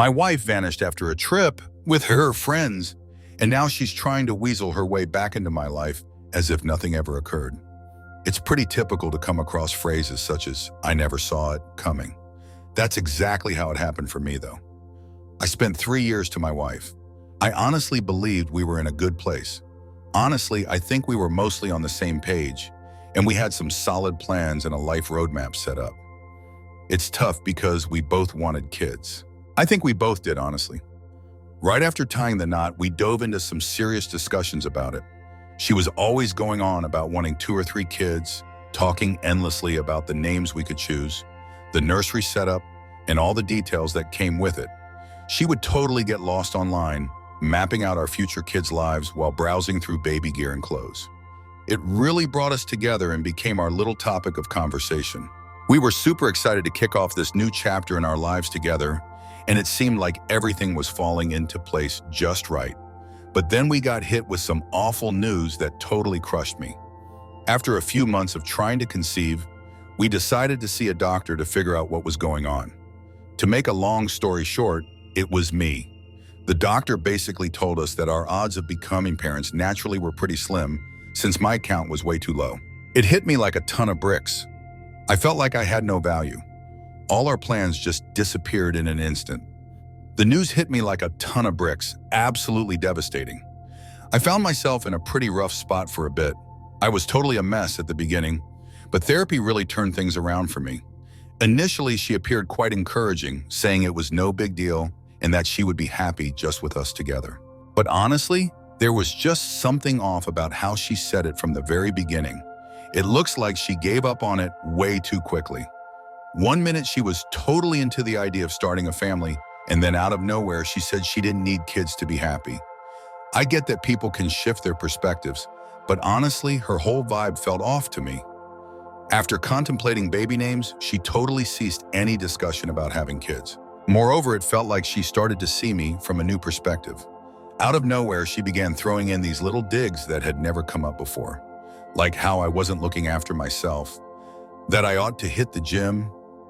My wife vanished after a trip with her friends, and now she's trying to weasel her way back into my life as if nothing ever occurred. It's pretty typical to come across phrases such as, "I never saw it coming." That's exactly how it happened for me, though. I spent 3 years to my wife. I honestly believed we were in a good place. Honestly, I think we were mostly on the same page, and we had some solid plans and a life roadmap set up. It's tough because we both wanted kids. I think we both did, honestly. Right after tying the knot, we dove into some serious discussions about it. She was always going on about wanting 2 or 3 kids, talking endlessly about the names we could choose, the nursery setup, and all the details that came with it. She would totally get lost online, mapping out our future kids' lives while browsing through baby gear and clothes. It really brought us together and became our little topic of conversation. We were super excited to kick off this new chapter in our lives together, and it seemed like everything was falling into place just right. But then we got hit with some awful news that totally crushed me. After a few months of trying to conceive, we decided to see a doctor to figure out what was going on. To make a long story short, it was me. The doctor basically told us that our odds of becoming parents naturally were pretty slim, since my count was way too low. It hit me like a ton of bricks. I felt like I had no value. All our plans just disappeared in an instant. The news hit me like a ton of bricks, absolutely devastating. I found myself in a pretty rough spot for a bit. I was totally a mess at the beginning, but therapy really turned things around for me. Initially, she appeared quite encouraging, saying it was no big deal and that she would be happy just with us together. But honestly, there was just something off about how she said it from the very beginning. It looks like she gave up on it way too quickly. One minute she was totally into the idea of starting a family, and then out of nowhere she said she didn't need kids to be happy. I get that people can shift their perspectives, but honestly, her whole vibe felt off to me. After contemplating baby names, she totally ceased any discussion about having kids. Moreover, it felt like she started to see me from a new perspective. Out of nowhere, she began throwing in these little digs that had never come up before, like how I wasn't looking after myself, that I ought to hit the gym,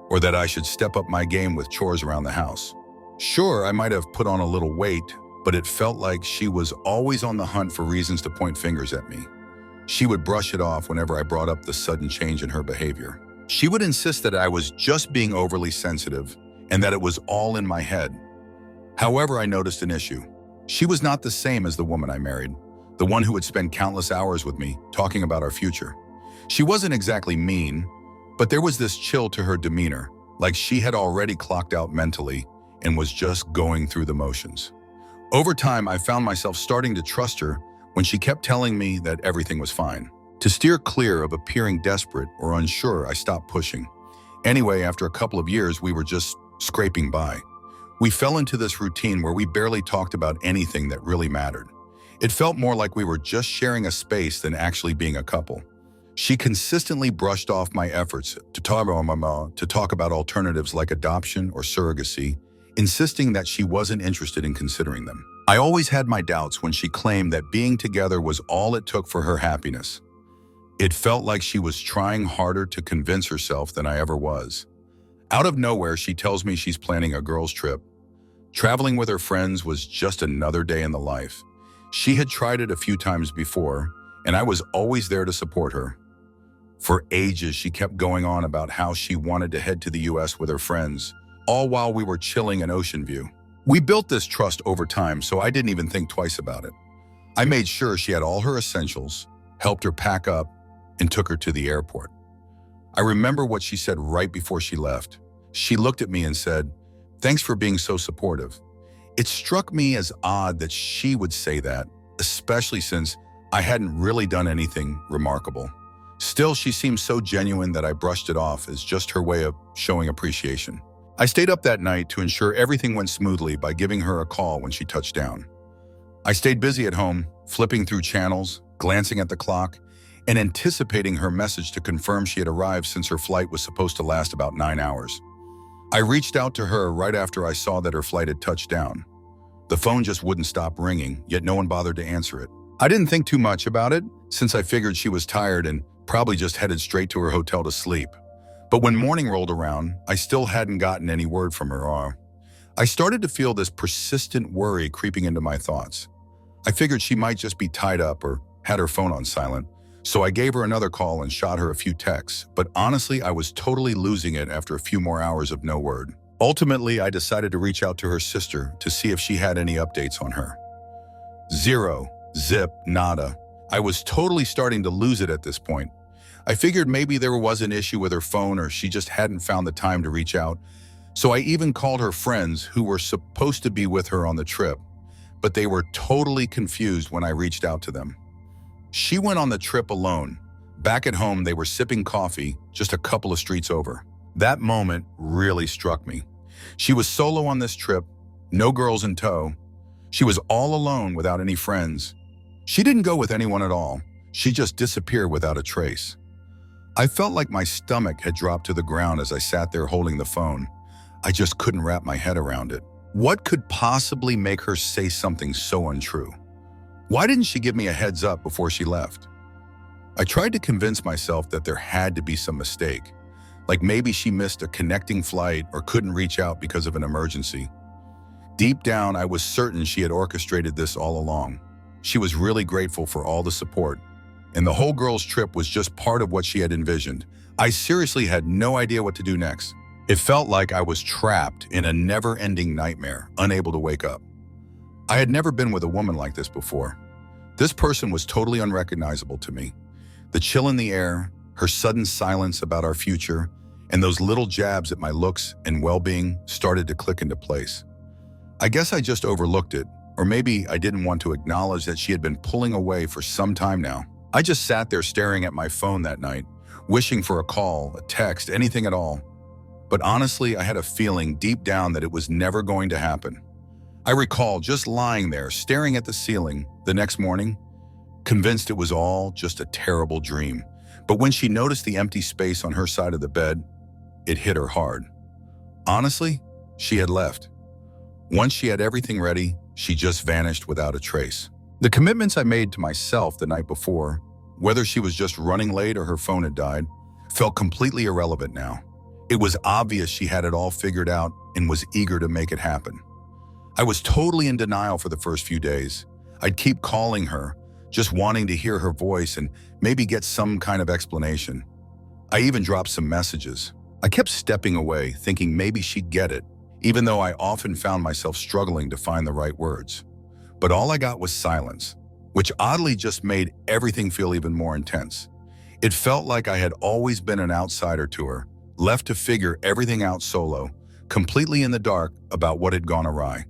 or that I should step up my game with chores around the house. Sure, I might have put on a little weight, but it felt like she was always on the hunt for reasons to point fingers at me. She would brush it off whenever I brought up the sudden change in her behavior. She would insist that I was just being overly sensitive and that it was all in my head. However, I noticed an issue. She was not the same as the woman I married, the one who would spend countless hours with me talking about our future. She wasn't exactly mean, but there was this chill to her demeanor, like she had already clocked out mentally and was just going through the motions. Over time, I found myself starting to trust her when she kept telling me that everything was fine. To steer clear of appearing desperate or unsure, I stopped pushing. Anyway, after a couple of years, we were just scraping by. We fell into this routine where we barely talked about anything that really mattered. It felt more like we were just sharing a space than actually being a couple. She consistently brushed off my efforts to talk about alternatives like adoption or surrogacy, insisting that she wasn't interested in considering them. I always had my doubts when she claimed that being together was all it took for her happiness. It felt like she was trying harder to convince herself than I ever was. Out of nowhere, she tells me she's planning a girls' trip. Traveling with her friends was just another day in the life. She had tried it a few times before, and I was always there to support her. For ages, she kept going on about how she wanted to head to the US with her friends, all while we were chilling in Ocean View. We built this trust over time, so I didn't even think twice about it. I made sure she had all her essentials, helped her pack up, and took her to the airport. I remember what she said right before she left. She looked at me and said, "Thanks for being so supportive." It struck me as odd that she would say that, especially since I hadn't really done anything remarkable. Still, she seemed so genuine that I brushed it off as just her way of showing appreciation. I stayed up that night to ensure everything went smoothly by giving her a call when she touched down. I stayed busy at home, flipping through channels, glancing at the clock, and anticipating her message to confirm she had arrived since her flight was supposed to last about 9 hours. I reached out to her right after I saw that her flight had touched down. The phone just wouldn't stop ringing, yet no one bothered to answer it. I didn't think too much about it, since I figured she was tired and probably just headed straight to her hotel to sleep. But when morning rolled around, I still hadn't gotten any word from her. I started to feel this persistent worry creeping into my thoughts. I figured she might just be tied up or had her phone on silent, so I gave her another call and shot her a few texts, but honestly, I was totally losing it after a few more hours of no word. Ultimately, I decided to reach out to her sister to see if she had any updates on her. Zero, zip, nada. I was totally starting to lose it at this point. I figured maybe there was an issue with her phone or she just hadn't found the time to reach out, so I even called her friends who were supposed to be with her on the trip, but they were totally confused when I reached out to them. She went on the trip alone. Back at home, they were sipping coffee just a couple of streets over. That moment really struck me. She was solo on this trip, no girls in tow. She was all alone without any friends. She didn't go with anyone at all. She just disappeared without a trace. I felt like my stomach had dropped to the ground as I sat there holding the phone. I just couldn't wrap my head around it. What could possibly make her say something so untrue? Why didn't she give me a heads up before she left? I tried to convince myself that there had to be some mistake, like maybe she missed a connecting flight or couldn't reach out because of an emergency. Deep down, I was certain she had orchestrated this all along. She was really grateful for all the support, and the whole girls' trip was just part of what she had envisioned. I seriously had no idea what to do next. It felt like I was trapped in a never-ending nightmare, unable to wake up. I had never been with a woman like this before. This person was totally unrecognizable to me. The chill in the air, her sudden silence about our future, and those little jabs at my looks and well-being started to click into place. I guess I just overlooked it, or maybe I didn't want to acknowledge that she had been pulling away for some time now. I just sat there staring at my phone that night, wishing for a call, a text, anything at all. But honestly, I had a feeling deep down that it was never going to happen. I recall just lying there, staring at the ceiling the next morning, convinced it was all just a terrible dream. But when she noticed the empty space on her side of the bed, it hit her hard. Honestly, she had left. Once she had everything ready, she just vanished without a trace. The commitments I made to myself the night before, whether she was just running late or her phone had died, felt completely irrelevant now. It was obvious she had it all figured out and was eager to make it happen. I was totally in denial for the first few days. I'd keep calling her, just wanting to hear her voice and maybe get some kind of explanation. I even dropped some messages. I kept stepping away, thinking maybe she'd get it, even though I often found myself struggling to find the right words. But all I got was silence, which oddly just made everything feel even more intense. It felt like I had always been an outsider to her, left to figure everything out solo, completely in the dark about what had gone awry.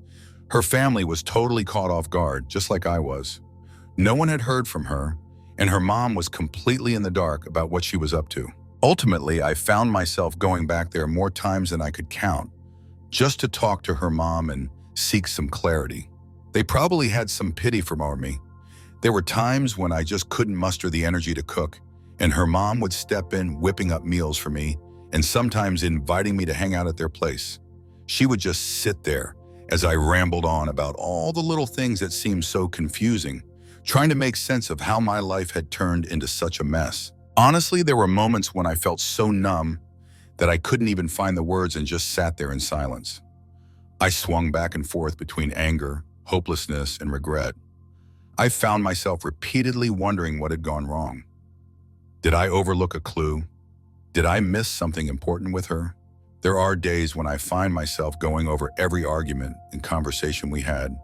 Her family was totally caught off guard, just like I was. No one had heard from her, and her mom was completely in the dark about what she was up to. Ultimately, I found myself going back there more times than I could count, just to talk to her mom and seek some clarity. They probably had some pity for me. There were times when I just couldn't muster the energy to cook, and her mom would step in whipping up meals for me and sometimes inviting me to hang out at their place. She would just sit there as I rambled on about all the little things that seemed so confusing, trying to make sense of how my life had turned into such a mess. Honestly, there were moments when I felt so numb that I couldn't even find the words and just sat there in silence. I swung back and forth between anger, hopelessness, and regret. I found myself repeatedly wondering what had gone wrong. Did I overlook a clue? Did I miss something important with her? There are days when I find myself going over every argument and conversation we had,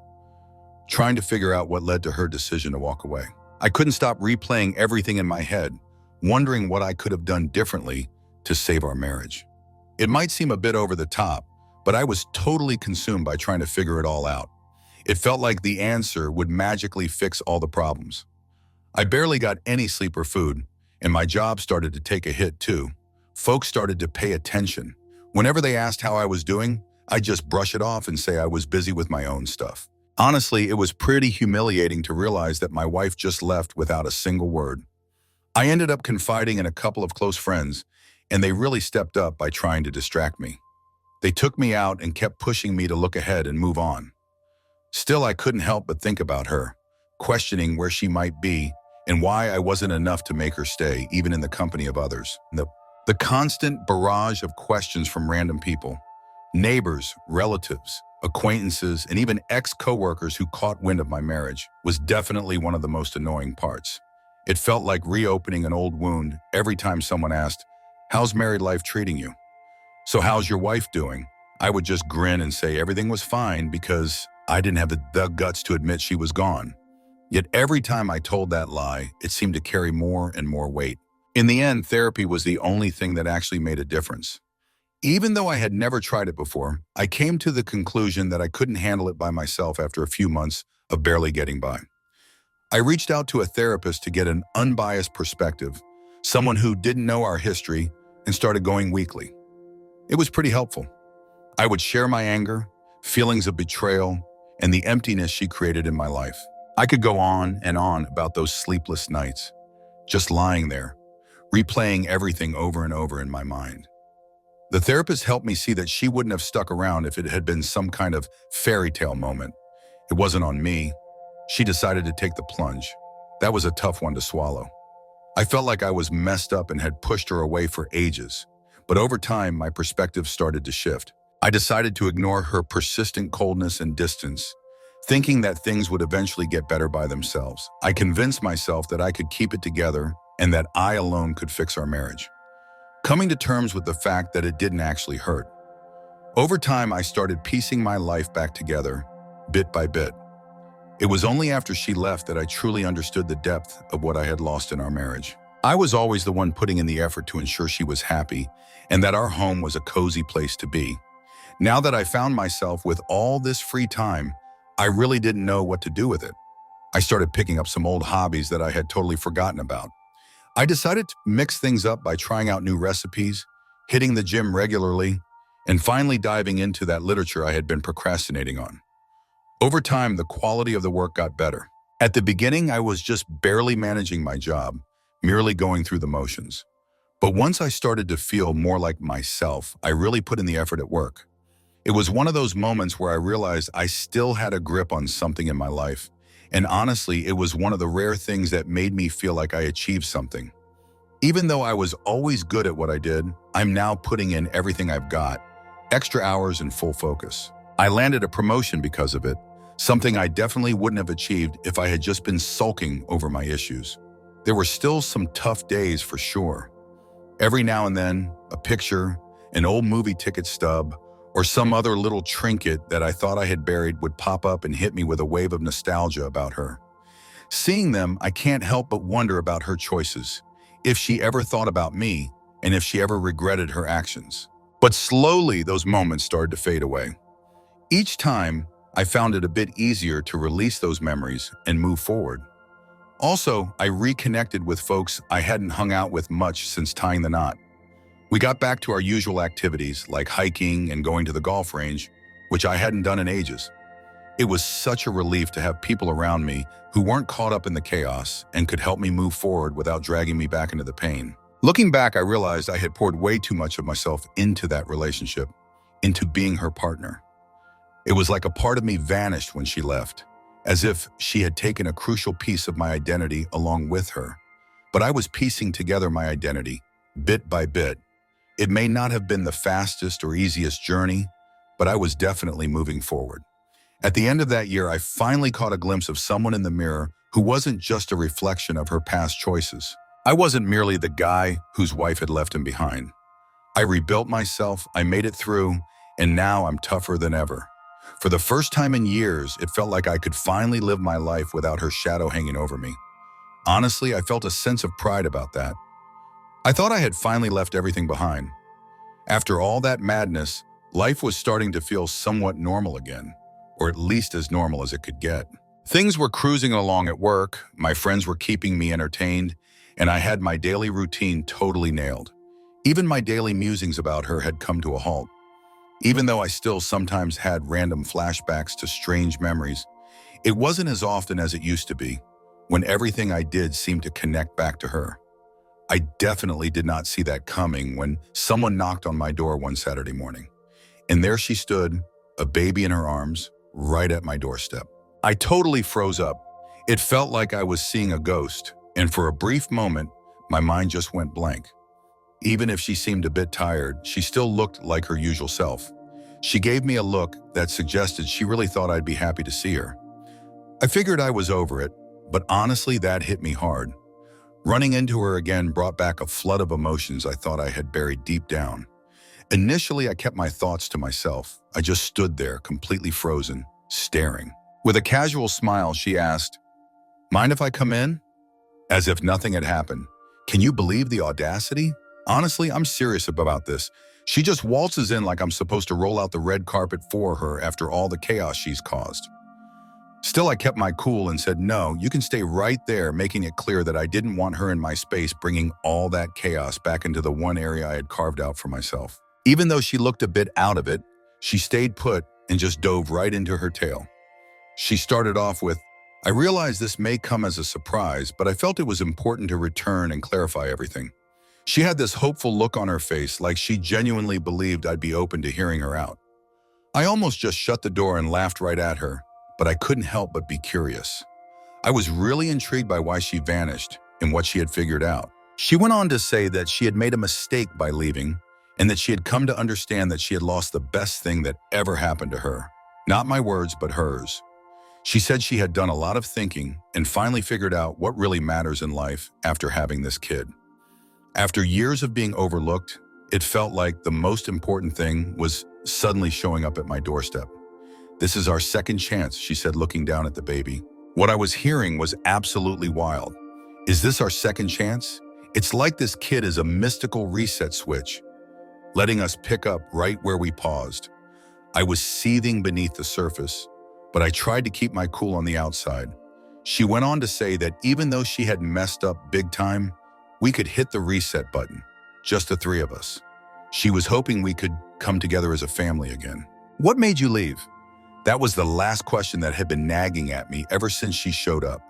trying to figure out what led to her decision to walk away. I couldn't stop replaying everything in my head, wondering what I could have done differently to save our marriage. It might seem a bit over the top, but I was totally consumed by trying to figure it all out. It felt like the answer would magically fix all the problems. I barely got any sleep or food, and my job started to take a hit too. Folks started to pay attention. Whenever they asked how I was doing, I'd just brush it off and say I was busy with my own stuff. Honestly, it was pretty humiliating to realize that my wife just left without a single word. I ended up confiding in a couple of close friends, and they really stepped up by trying to distract me. They took me out and kept pushing me to look ahead and move on. Still, I couldn't help but think about her, questioning where she might be and why I wasn't enough to make her stay, even in the company of others. The constant barrage of questions from random people, neighbors, relatives, acquaintances, and even ex-coworkers who caught wind of my marriage was definitely one of the most annoying parts. It felt like reopening an old wound every time someone asked, "How's married life treating you?" "So how's your wife doing?" I would just grin and say everything was fine because I didn't have the guts to admit she was gone. Yet every time I told that lie, it seemed to carry more and more weight. In the end, therapy was the only thing that actually made a difference. Even though I had never tried it before, I came to the conclusion that I couldn't handle it by myself after a few months of barely getting by. I reached out to a therapist to get an unbiased perspective, someone who didn't know our history, and started going weekly. It was pretty helpful. I would share my anger, feelings of betrayal, and the emptiness she created in my life. I could go on and on about those sleepless nights, just lying there, replaying everything over and over in my mind. The therapist helped me see that she wouldn't have stuck around if it had been some kind of fairy tale moment. It wasn't on me. She decided to take the plunge. That was a tough one to swallow. I felt like I was messed up and had pushed her away for ages. But over time, my perspective started to shift. I decided to ignore her persistent coldness and distance, thinking that things would eventually get better by themselves. I convinced myself that I could keep it together and that I alone could fix our marriage, coming to terms with the fact that it didn't actually hurt. Over time, I started piecing my life back together, bit by bit. It was only after she left that I truly understood the depth of what I had lost in our marriage. I was always the one putting in the effort to ensure she was happy and that our home was a cozy place to be. Now that I found myself with all this free time, I really didn't know what to do with it. I started picking up some old hobbies that I had totally forgotten about. I decided to mix things up by trying out new recipes, hitting the gym regularly, and finally diving into that literature I had been procrastinating on. Over time, the quality of the work got better. At the beginning, I was just barely managing my job, merely going through the motions. But once I started to feel more like myself, I really put in the effort at work. It was one of those moments where I realized I still had a grip on something in my life. And honestly, it was one of the rare things that made me feel like I achieved something. Even though I was always good at what I did, I'm now putting in everything I've got, extra hours and full focus. I landed a promotion because of it, something I definitely wouldn't have achieved if I had just been sulking over my issues. There were still some tough days for sure. Every now and then, a picture, an old movie ticket stub, or some other little trinket that I thought I had buried would pop up and hit me with a wave of nostalgia about her. Seeing them, I can't help but wonder about her choices, if she ever thought about me, and if she ever regretted her actions. But slowly, those moments started to fade away. Each time, I found it a bit easier to release those memories and move forward. Also, I reconnected with folks I hadn't hung out with much since tying the knot. We got back to our usual activities like hiking and going to the golf range, which I hadn't done in ages. It was such a relief to have people around me who weren't caught up in the chaos and could help me move forward without dragging me back into the pain. Looking back, I realized I had poured way too much of myself into that relationship, into being her partner. It was like a part of me vanished when she left, as if she had taken a crucial piece of my identity along with her. But I was piecing together my identity, bit by bit. It may not have been the fastest or easiest journey, but I was definitely moving forward. At the end of that year, I finally caught a glimpse of someone in the mirror who wasn't just a reflection of her past choices. I wasn't merely the guy whose wife had left him behind. I rebuilt myself, I made it through, and now I'm tougher than ever. For the first time in years, it felt like I could finally live my life without her shadow hanging over me. Honestly, I felt a sense of pride about that. I thought I had finally left everything behind. After all that madness, life was starting to feel somewhat normal again, or at least as normal as it could get. Things were cruising along at work, my friends were keeping me entertained, and I had my daily routine totally nailed. Even my daily musings about her had come to a halt. Even though I still sometimes had random flashbacks to strange memories, it wasn't as often as it used to be, when everything I did seemed to connect back to her. I definitely did not see that coming when someone knocked on my door one Saturday morning. And there she stood, a baby in her arms, right at my doorstep. I totally froze up. It felt like I was seeing a ghost, and for a brief moment, my mind just went blank. Even if she seemed a bit tired, she still looked like her usual self. She gave me a look that suggested she really thought I'd be happy to see her. I figured I was over it, but honestly, that hit me hard. Running into her again brought back a flood of emotions I thought I had buried deep down. Initially, I kept my thoughts to myself. I just stood there, completely frozen, staring. With a casual smile, she asked, "Mind if I come in?" As if nothing had happened. Can you believe the audacity? Honestly, I'm serious about this. She just waltzes in like I'm supposed to roll out the red carpet for her after all the chaos she's caused. Still, I kept my cool and said, "No, you can stay right there," making it clear that I didn't want her in my space, bringing all that chaos back into the one area I had carved out for myself. Even though she looked a bit out of it, she stayed put and just dove right into her tale. She started off with, "I realize this may come as a surprise, but I felt it was important to return and clarify everything." She had this hopeful look on her face, like she genuinely believed I'd be open to hearing her out. I almost just shut the door and laughed right at her, but I couldn't help but be curious. I was really intrigued by why she vanished and what she had figured out. She went on to say that she had made a mistake by leaving and that she had come to understand that she had lost the best thing that ever happened to her. Not my words, but hers. She said she had done a lot of thinking and finally figured out what really matters in life after having this kid. After years of being overlooked, it felt like the most important thing was suddenly showing up at my doorstep. "This is our second chance," she said, looking down at the baby. What I was hearing was absolutely wild. Is this our second chance? It's like this kid is a mystical reset switch, letting us pick up right where we paused. I was seething beneath the surface, but I tried to keep my cool on the outside. She went on to say that even though she had messed up big time, we could hit the reset button, just the three of us. She was hoping we could come together as a family again. "What made you leave?" That was the last question that had been nagging at me ever since she showed up.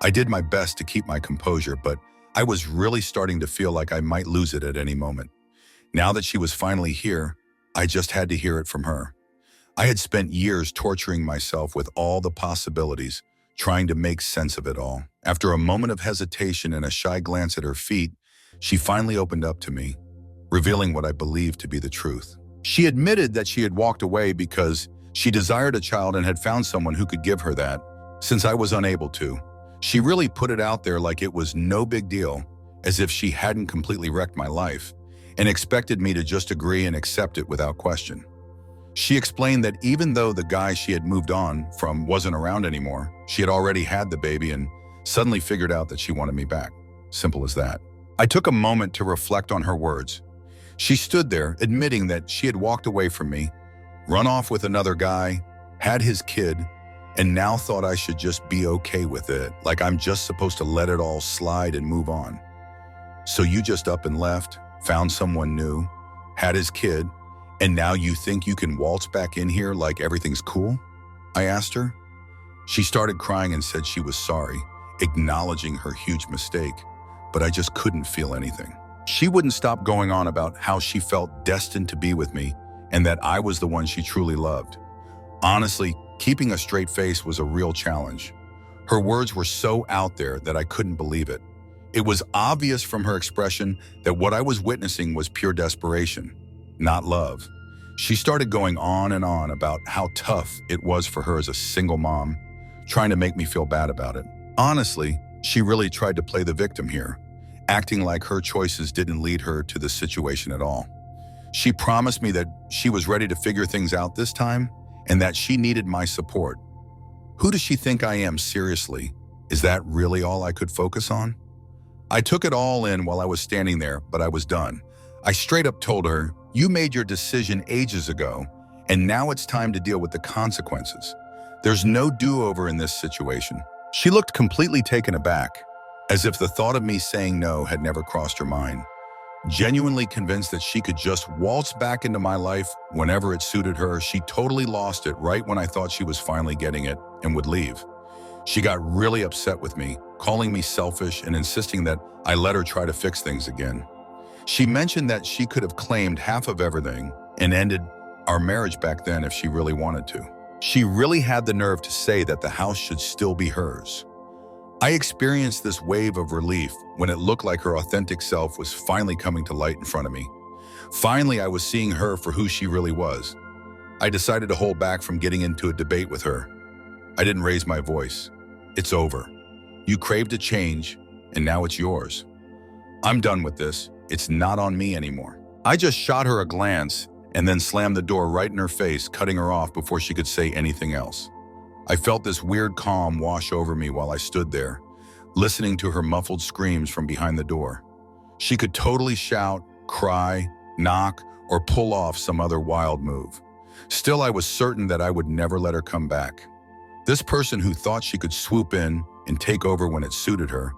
I did my best to keep my composure, but I was really starting to feel like I might lose it at any moment. Now that she was finally here, I just had to hear it from her. I had spent years torturing myself with all the possibilities, trying to make sense of it all. After a moment of hesitation and a shy glance at her feet, she finally opened up to me, revealing what I believed to be the truth. She admitted that she had walked away because she desired a child and had found someone who could give her that, since I was unable to. She really put it out there like it was no big deal, as if she hadn't completely wrecked my life, and expected me to just agree and accept it without question. She explained that even though the guy she had moved on from wasn't around anymore, she had already had the baby and suddenly figured out that she wanted me back. Simple as that. I took a moment to reflect on her words. She stood there, admitting that she had walked away from me, run off with another guy, had his kid, and now thought I should just be okay with it, like I'm just supposed to let it all slide and move on. "So you just up and left, found someone new, had his kid, and now you think you can waltz back in here like everything's cool?" I asked her. She started crying and said she was sorry, acknowledging her huge mistake, but I just couldn't feel anything. She wouldn't stop going on about how she felt destined to be with me and that I was the one she truly loved. Honestly, keeping a straight face was a real challenge. Her words were so out there that I couldn't believe it. It was obvious from her expression that what I was witnessing was pure desperation, not love. She started going on and on about how tough it was for her as a single mom, trying to make me feel bad about it. Honestly, she really tried to play the victim here, acting like her choices didn't lead her to the situation at all. She promised me that she was ready to figure things out this time and that she needed my support. Who does she think I am, seriously? Is that really all I could focus on? I took it all in while I was standing there, but I was done. I straight up told her, "You made your decision ages ago, and now it's time to deal with the consequences. There's no do-over in this situation." She looked completely taken aback, as if the thought of me saying no had never crossed her mind. Genuinely convinced that she could just waltz back into my life whenever it suited her, she totally lost it right when I thought she was finally getting it and would leave. She got really upset with me, calling me selfish and insisting that I let her try to fix things again. She mentioned that she could have claimed half of everything and ended our marriage back then if she really wanted to. She really had the nerve to say that the house should still be hers. I experienced this wave of relief when it looked like her authentic self was finally coming to light in front of me. Finally, I was seeing her for who she really was, I decided to hold back from getting into a debate with her. I didn't raise my voice. It's over. You craved a change, and now it's yours. I'm done with this. It's not on me anymore. I just shot her a glance and then slammed the door right in her face, cutting her off before she could say anything else. I felt this weird calm wash over me while I stood there, listening to her muffled screams from behind the door. She could totally shout, cry, knock, or pull off some other wild move. Still, I was certain that I would never let her come back. This person who thought she could swoop in and take over when it suited her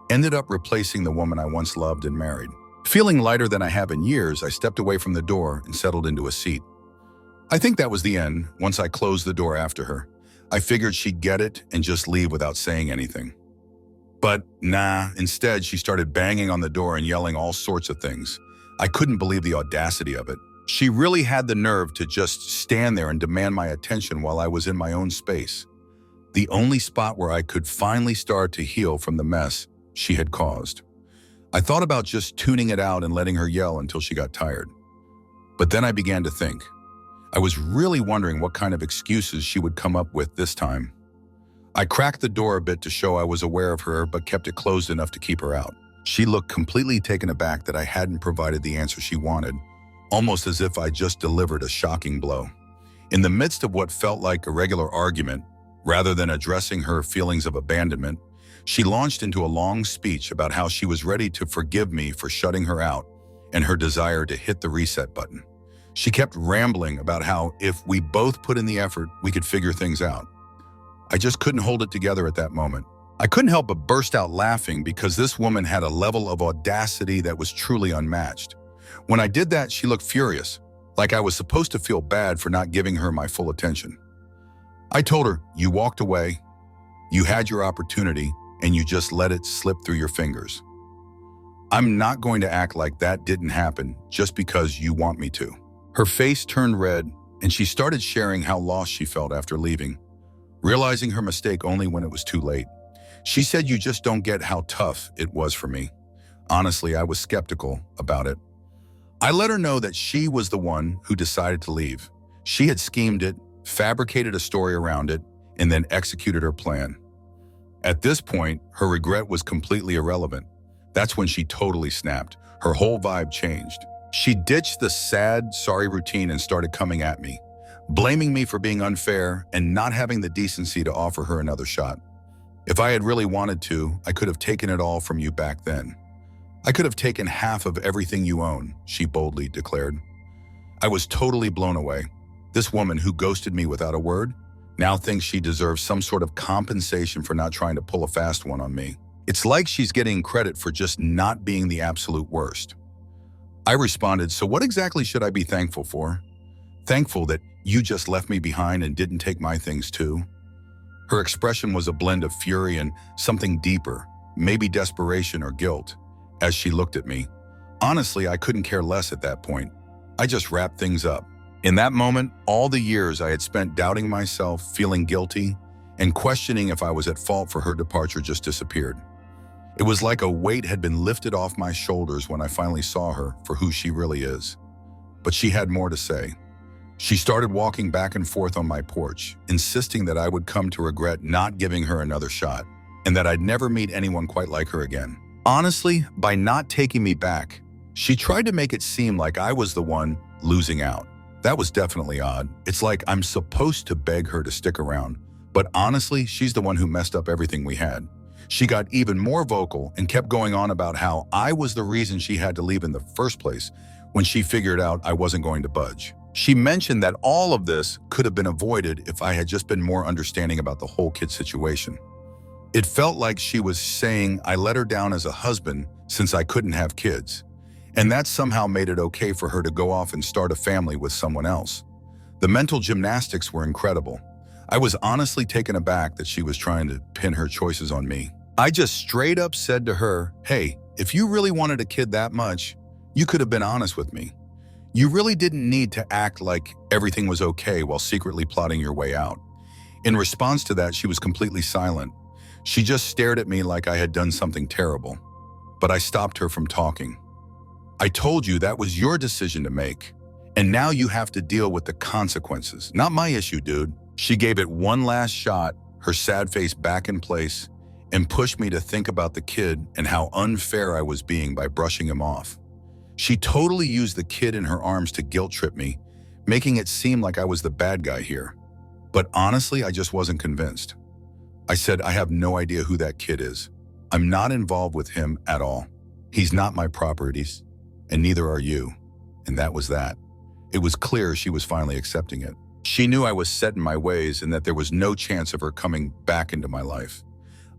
ended up replacing the woman I once loved and married. Feeling lighter than I have in years, I stepped away from the door and settled into a seat. I think that was the end once I closed the door after her. I figured she'd get it and just leave without saying anything. But nah, instead she started banging on the door and yelling all sorts of things. I couldn't believe the audacity of it. She really had the nerve to just stand there and demand my attention while I was in my own space, the only spot where I could finally start to heal from the mess she had caused. I thought about just tuning it out and letting her yell until she got tired. But then I began to think. I was really wondering what kind of excuses she would come up with this time. I cracked the door a bit to show I was aware of her, but kept it closed enough to keep her out. She looked completely taken aback that I hadn't provided the answer she wanted, almost as if I just delivered a shocking blow. In the midst of what felt like a regular argument, rather than addressing her feelings of abandonment, she launched into a long speech about how she was ready to forgive me for shutting her out and her desire to hit the reset button. She kept rambling about how if we both put in the effort, we could figure things out. I just couldn't hold it together at that moment. I couldn't help but burst out laughing because this woman had a level of audacity that was truly unmatched. When I did that, she looked furious, like I was supposed to feel bad for not giving her my full attention. I told her, you walked away, you had your opportunity, and you just let it slip through your fingers. I'm not going to act like that didn't happen just because you want me to. Her face turned red, and she started sharing how lost she felt after leaving, realizing her mistake only when it was too late. She said, you just don't get how tough it was for me. Honestly, I was skeptical about it. I let her know that she was the one who decided to leave. She had schemed it, fabricated a story around it, and then executed her plan. At this point, her regret was completely irrelevant. That's when she totally snapped. Her whole vibe changed. She ditched the sad, sorry routine and started coming at me, blaming me for being unfair and not having the decency to offer her another shot. If I had really wanted to, I could have taken it all from you back then. I could have taken half of everything you own, she boldly declared. I was totally blown away. This woman who ghosted me without a word now thinks she deserves some sort of compensation for not trying to pull a fast one on me. It's like she's getting credit for just not being the absolute worst. I responded, so what exactly should I be thankful for? Thankful that you just left me behind and didn't take my things too? Her expression was a blend of fury and something deeper, maybe desperation or guilt, as she looked at me. Honestly, I couldn't care less at that point. I just wrapped things up. In that moment, all the years I had spent doubting myself, feeling guilty, and questioning if I was at fault for her departure just disappeared. It was like a weight had been lifted off my shoulders when I finally saw her for who she really is. But she had more to say. She started walking back and forth on my porch, insisting that I would come to regret not giving her another shot, and that I'd never meet anyone quite like her again. Honestly, by not taking me back, she tried to make it seem like I was the one losing out. That was definitely odd. It's like I'm supposed to beg her to stick around, but honestly, she's the one who messed up everything we had. She got even more vocal and kept going on about how I was the reason she had to leave in the first place when she figured out I wasn't going to budge. She mentioned that all of this could have been avoided if I had just been more understanding about the whole kid situation. It felt like she was saying I let her down as a husband since I couldn't have kids, and that somehow made it okay for her to go off and start a family with someone else. The mental gymnastics were incredible. I was honestly taken aback that she was trying to pin her choices on me. I just straight up said to her, hey, if you really wanted a kid that much, you could have been honest with me. You really didn't need to act like everything was okay while secretly plotting your way out. In response to that, she was completely silent. She just stared at me like I had done something terrible. But I stopped her from talking. I told you that was your decision to make, And now you have to deal with the consequences. Not my issue, dude. She gave it one last shot, her sad face back in place, and pushed me to think about the kid and how unfair I was being by brushing him off. She totally used the kid in her arms to guilt trip me, making it seem like I was the bad guy here. But honestly, I just wasn't convinced. I said, I have no idea who that kid is. I'm not involved with him at all. He's not my properties, and neither are you. And that was that. It was clear she was finally accepting it. She knew I was set in my ways and that there was no chance of her coming back into my life.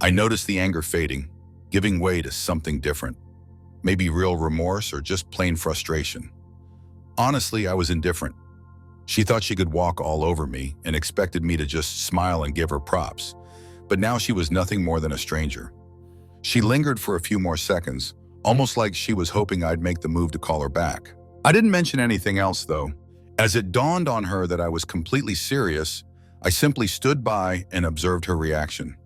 I noticed the anger fading, giving way to something different. Maybe real remorse or just plain frustration. Honestly, I was indifferent. She thought she could walk all over me and expected me to just smile and give her props. But now she was nothing more than a stranger. She lingered for a few more seconds, almost like she was hoping I'd make the move to call her back. I didn't mention anything else, though. As it dawned on her that I was completely serious, I simply stood by and observed her reaction.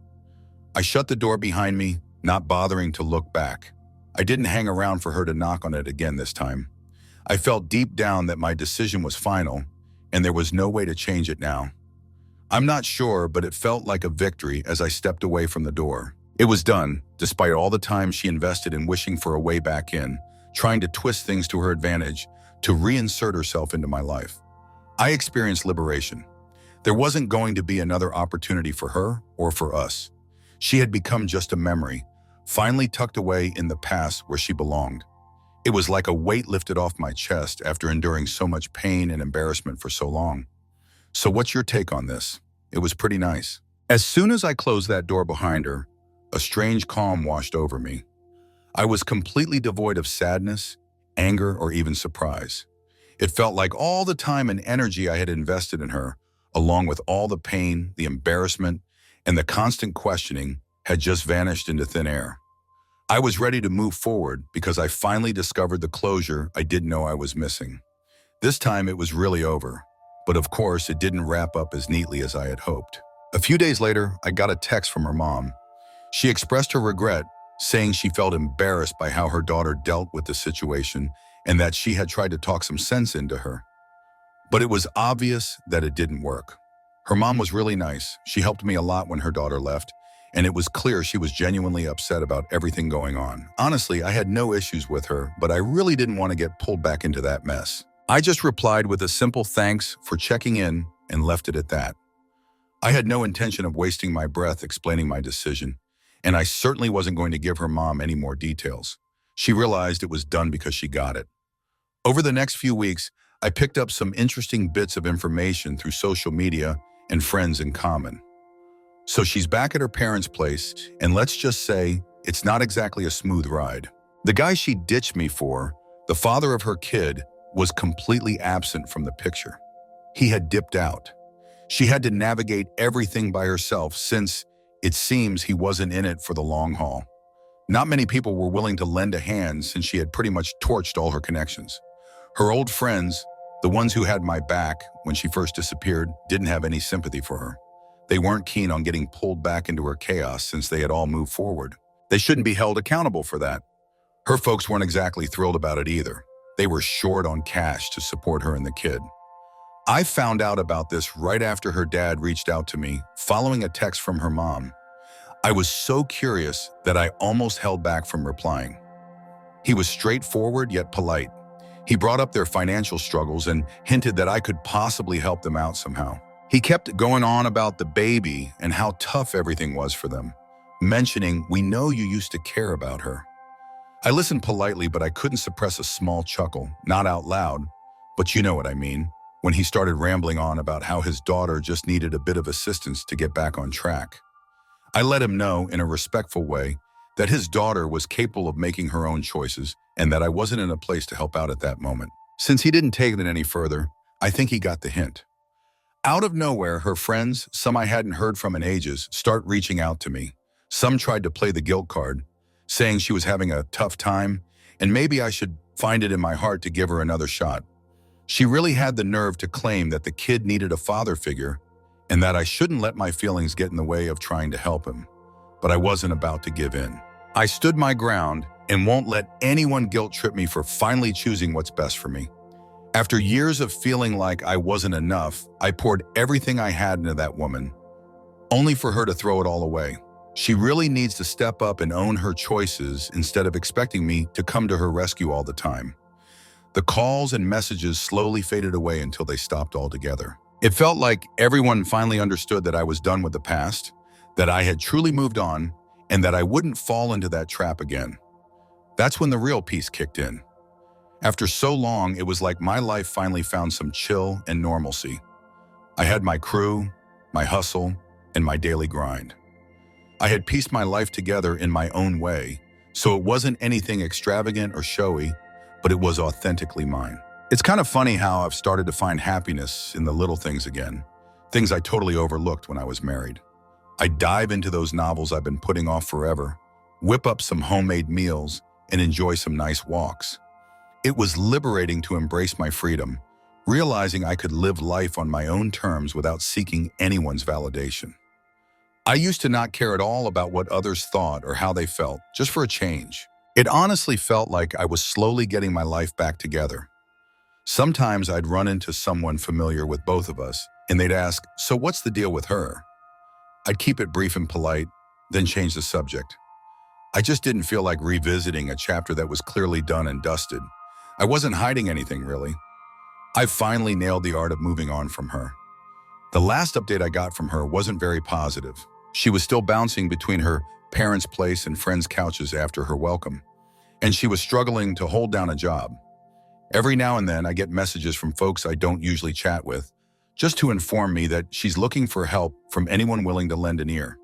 I shut the door behind me, not bothering to look back. I didn't hang around for her to knock on it again this time. I felt deep down that my decision was final, and there was no way to change it now. I'm not sure, but it felt like a victory as I stepped away from the door. It was done, despite all the time she invested in wishing for a way back in, trying to twist things to her advantage, to reinsert herself into my life. I experienced liberation. There wasn't going to be another opportunity for her or for us. She had become just a memory, finally tucked away in the past where she belonged. It was like a weight lifted off my chest after enduring so much pain and embarrassment for so long. So what's your take on this? It was pretty nice. As soon as I closed that door behind her, a strange calm washed over me. I was completely devoid of sadness, anger, or even surprise. It felt like all the time and energy I had invested in her, along with all the pain, the embarrassment, and the constant questioning, had just vanished into thin air. I was ready to move forward because I finally discovered the closure I didn't know I was missing. This time it was really over, but of course it didn't wrap up as neatly as I had hoped. A few days later, I got a text from her mom. She expressed her regret, saying she felt embarrassed by how her daughter dealt with the situation and that she had tried to talk some sense into her. But it was obvious that it didn't work. Her mom was really nice. She helped me a lot when her daughter left, and it was clear she was genuinely upset about everything going on. Honestly, I had no issues with her, but I really didn't want to get pulled back into that mess. I just replied with a simple thanks for checking in and left it at that. I had no intention of wasting my breath explaining my decision, and I certainly wasn't going to give her mom any more details. She realized it was done because she got it. Over the next few weeks, I picked up some interesting bits of information through social media and friends in common. So she's back at her parents' place, and let's just say it's not exactly a smooth ride. The guy she ditched me for, the father of her kid, was completely absent from the picture. He had dipped out. She had to navigate everything by herself since it seems he wasn't in it for the long haul. Not many people were willing to lend a hand since she had pretty much torched all her connections. Her old friends, the ones who had my back when she first disappeared, didn't have any sympathy for her. They weren't keen on getting pulled back into her chaos since they had all moved forward. They shouldn't be held accountable for that. Her folks weren't exactly thrilled about it either. They were short on cash to support her and the kid. I found out about this right after her dad reached out to me, following a text from her mom. I was so curious that I almost held back from replying. He was straightforward yet polite. He brought up their financial struggles and hinted that I could possibly help them out somehow. He kept going on about the baby and how tough everything was for them, mentioning, "We know you used to care about her." I listened politely, but I couldn't suppress a small chuckle, not out loud, but you know what I mean, when he started rambling on about how his daughter just needed a bit of assistance to get back on track. I let him know in a respectful way that his daughter was capable of making her own choices and that I wasn't in a place to help out at that moment. Since he didn't take it any further, I think he got the hint. Out of nowhere, her friends, some I hadn't heard from in ages, start reaching out to me. Some tried to play the guilt card, saying she was having a tough time, and maybe I should find it in my heart to give her another shot. She really had the nerve to claim that the kid needed a father figure and that I shouldn't let my feelings get in the way of trying to help him. But I wasn't about to give in. I stood my ground and won't let anyone guilt trip me for finally choosing what's best for me. After years of feeling like I wasn't enough, I poured everything I had into that woman, only for her to throw it all away. She really needs to step up and own her choices instead of expecting me to come to her rescue all the time. The calls and messages slowly faded away until they stopped altogether. It felt like everyone finally understood that I was done with the past, that I had truly moved on, and that I wouldn't fall into that trap again. That's when the real peace kicked in. After so long, it was like my life finally found some chill and normalcy. I had my crew, my hustle, and my daily grind. I had pieced my life together in my own way, so it wasn't anything extravagant or showy, but it was authentically mine. It's kind of funny how I've started to find happiness in the little things again, things I totally overlooked when I was married. I dive into those novels I've been putting off forever, whip up some homemade meals, and enjoy some nice walks. It was liberating to embrace my freedom, realizing I could live life on my own terms without seeking anyone's validation. I used to not care at all about what others thought or how they felt, just for a change. It honestly felt like I was slowly getting my life back together. Sometimes I'd run into someone familiar with both of us, and they'd ask, "So what's the deal with her?" I'd keep it brief and polite, then change the subject. I just didn't feel like revisiting a chapter that was clearly done and dusted. I wasn't hiding anything, really. I finally nailed the art of moving on from her. The last update I got from her wasn't very positive. She was still bouncing between her parents' place and friends' couches after her welcome, and she was struggling to hold down a job. Every now and then, I get messages from folks I don't usually chat with, just to inform me that she's looking for help from anyone willing to lend an ear.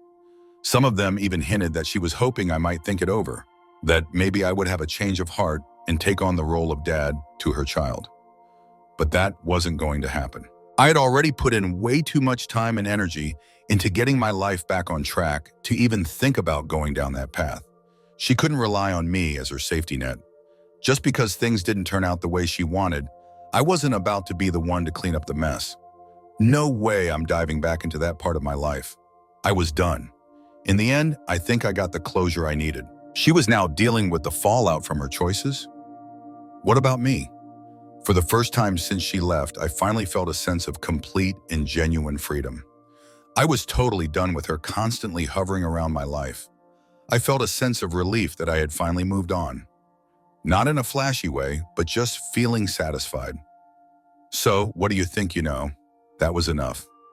Some of them even hinted that she was hoping I might think it over, that maybe I would have a change of heart and take on the role of dad to her child. But that wasn't going to happen. I had already put in way too much time and energy into getting my life back on track to even think about going down that path. She couldn't rely on me as her safety net. Just because things didn't turn out the way she wanted, I wasn't about to be the one to clean up the mess. No way I'm diving back into that part of my life. I was done. In the end, I think I got the closure I needed. She was now dealing with the fallout from her choices. What about me? For the first time since she left, I finally felt a sense of complete and genuine freedom. I was totally done with her constantly hovering around my life. I felt a sense of relief that I had finally moved on. Not in a flashy way, but just feeling satisfied. So, what do you think you know? That was enough.